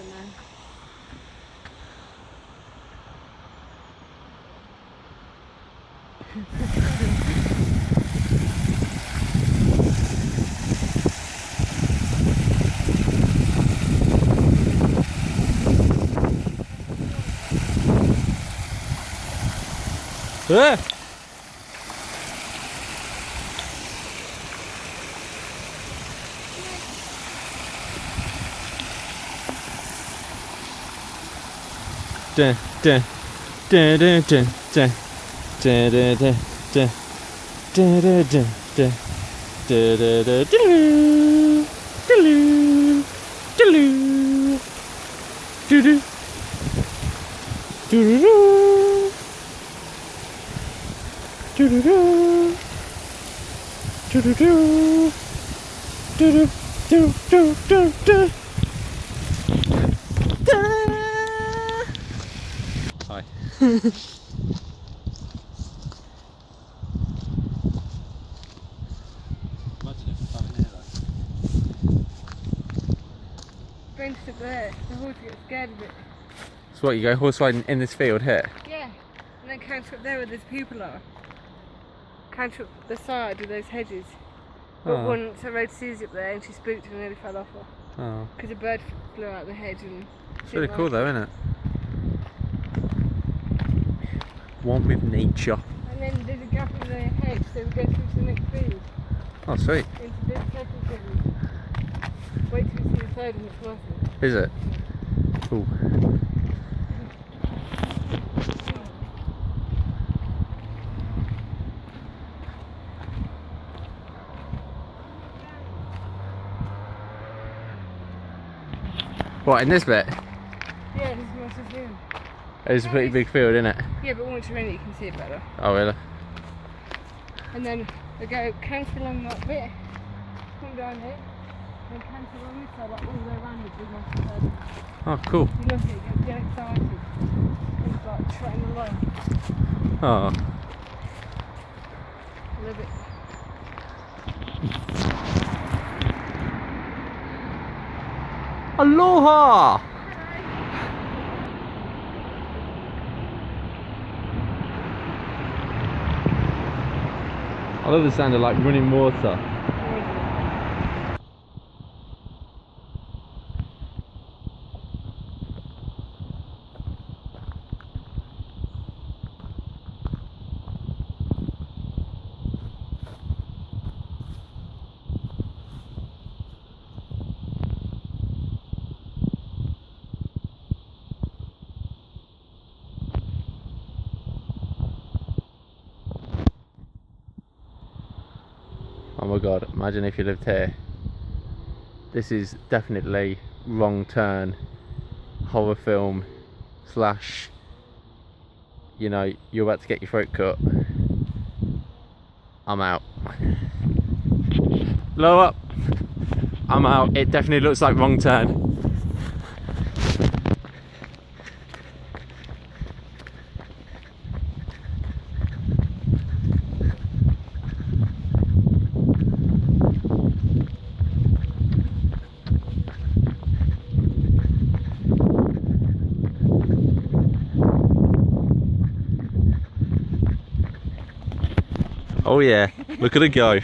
now. Dun, dun, dun, dun, dun, dun. Dun, dun, dun, dun. Dun, dun, dun, dun. Dun, dun, dun, doo-doo. Doo-doo. Doo-doo. Doo-doo. Doo-doo-doo. Doo-doo-doo. Doo-doo-doo. Doo-doo. Doo-doo-doo-doo. Hi. Imagine if I'm here though. Going to sit there, the horse gets scared of it. So what, you go horse riding in this field here? Yeah, and then canter up there where those people are. Canter up the side with those hedges. But Oh. once I rode Susie up there and she spooked and nearly fell off her. Oh. Because a bird flew out the hedge and... It's really cool though, isn't it? One with nature. And then there's a gap in the hedge, so we go through to the next field. Oh, sweet. Into this second field. Wait till we see the third one, it's worth it. Is it? Cool. What, in this bit? Yeah, this is massive field. It's a pretty big field, isn't it? Yeah, but once you're in it you can see it better. Oh, really? And then we go canter along that bit, come down here, then canter along this side, like all the way around the big massive field. Oh, cool. You look at it, get excited. It's like trotting along. Oh. I love it. Aloha! I love the sound of like running water. Oh my god, imagine if you lived here. This is definitely wrong turn horror film slash, you know, you're about to get your throat cut. I'm out. Blow up. I'm out. It definitely looks like wrong turn. Oh yeah, look at it go.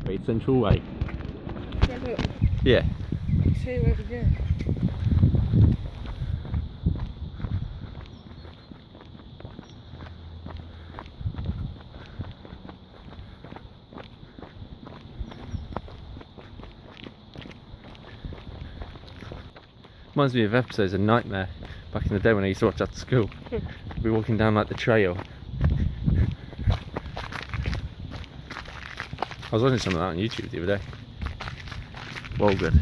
Great Central Way. Yeah. Show you where we go. Reminds me of episodes of Nightmare back in the day when I used to watch after school. We'd be walking down like the trail. I was watching some of that on YouTube the other day. Well good.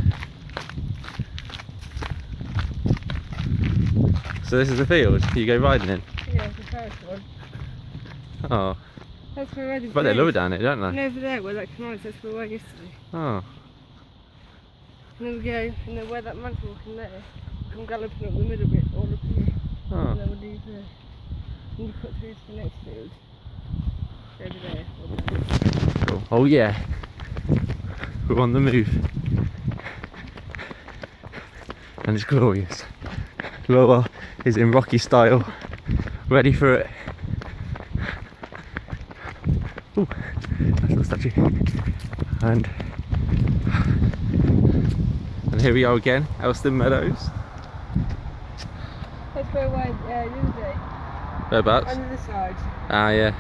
So this is the field you go riding in? Yeah, it's the first one. Oh. That's where I But they love it down here, don't And they? over there where that canals, that's where we were yesterday. Oh. And then we go, and then where that man's walking there, come galloping up the middle bit, all up here. Oh. And then we'll leave there. And you cut through to the next field. Over there. Cool. Oh yeah, we're on the move, and it's glorious. Laura is in Rocky style, ready for it. Ooh, nice little statue. And here we are again, Elston Meadows. Let's go away the other day. Whereabouts? On the other side. Ah yeah.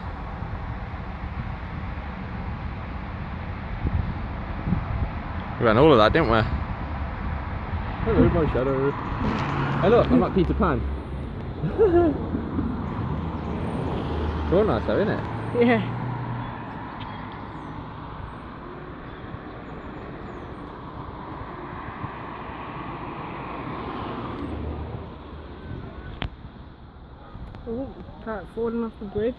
We ran all of that, didn't we? Hello, my shadow. Hey look, I'm like Peter Pan. It's all nice though, isn't it? Yeah. Oh, cat falling off the bridge.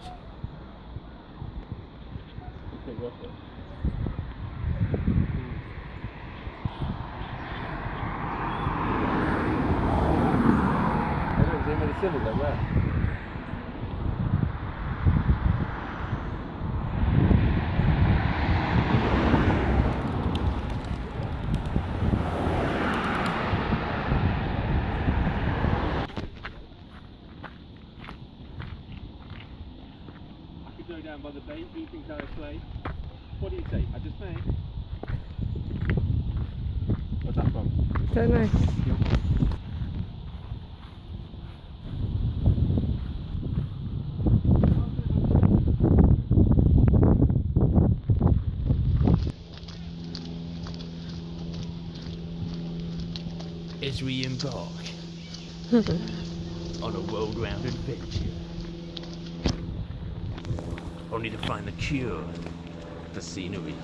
Go down by the bay, eating down a sleigh. What do you say? I just may. What's that from? Don't know. As we embark on a world-round adventure, only to find the cure for scenery.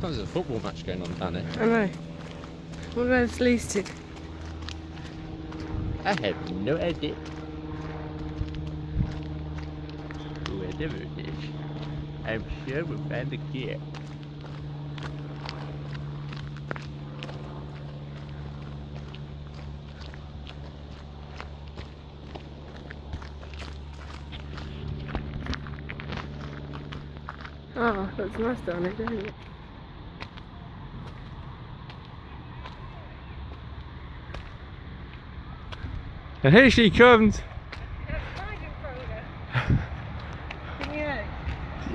There's a football match going on down there. I know. What about it's listed? I have no idea. Whatever it is, I'm sure we'll find the cure. Oh, that's nice down it, isn't it? And here she comes.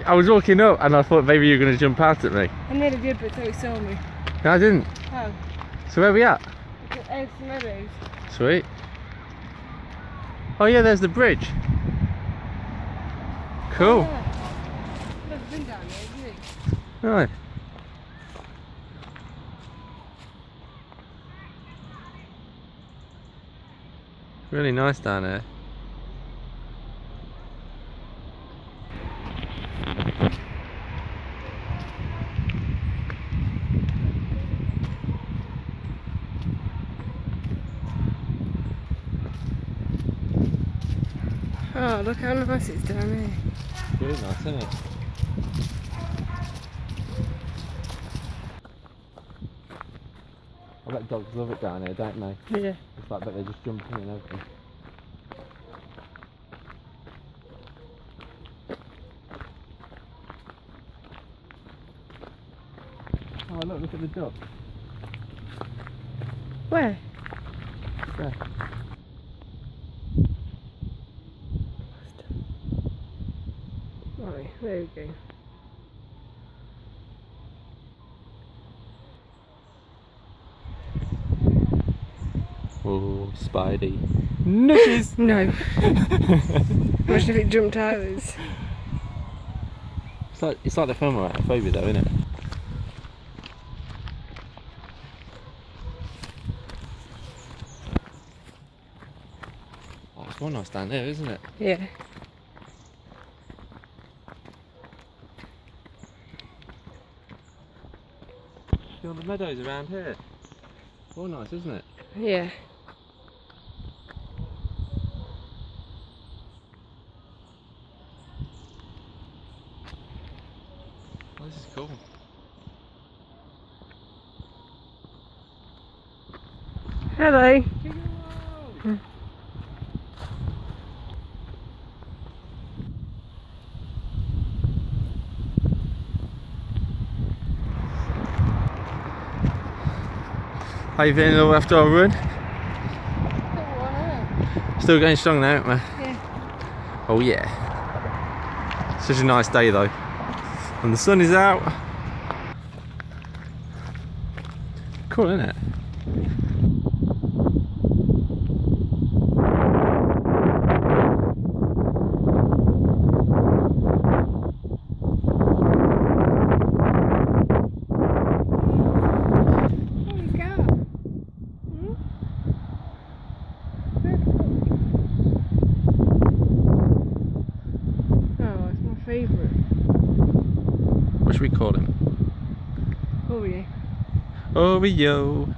I was walking up and I thought maybe you were going to jump out at me. I nearly did, but so saw me. No, I didn't. Oh, So where are we at? it's at Elston Meadows. Sweet. Oh yeah, there's the bridge. Cool. Oh, yeah. Never been down there, isn't it? Right. Really nice down here. Oh, look how nice it's down here. Really nice, isn't it? I bet dogs love it down here, don't they? Yeah. It's like that they're just jumping in everything. Oh look at the duck. Where? There. Right, there we go. Oh, Spidey. Nudges! No. Imagine if it jumped out of us. It's like the film about phobia though, isn't it? Oh, it's one nice down there, isn't it? Yeah. See all the meadows around here. All nice, isn't it? Yeah. Oh, this is cool. Hello. How you feeling all after our run? Still one, isn't Still going strong now, aren't we? it? Yeah. Oh yeah. Such a nice day though. And the sun is out. Cool, isn't it? There you go. Hmm? Oh, it's my favourite. What should we call him? Oh yeah. Oreo.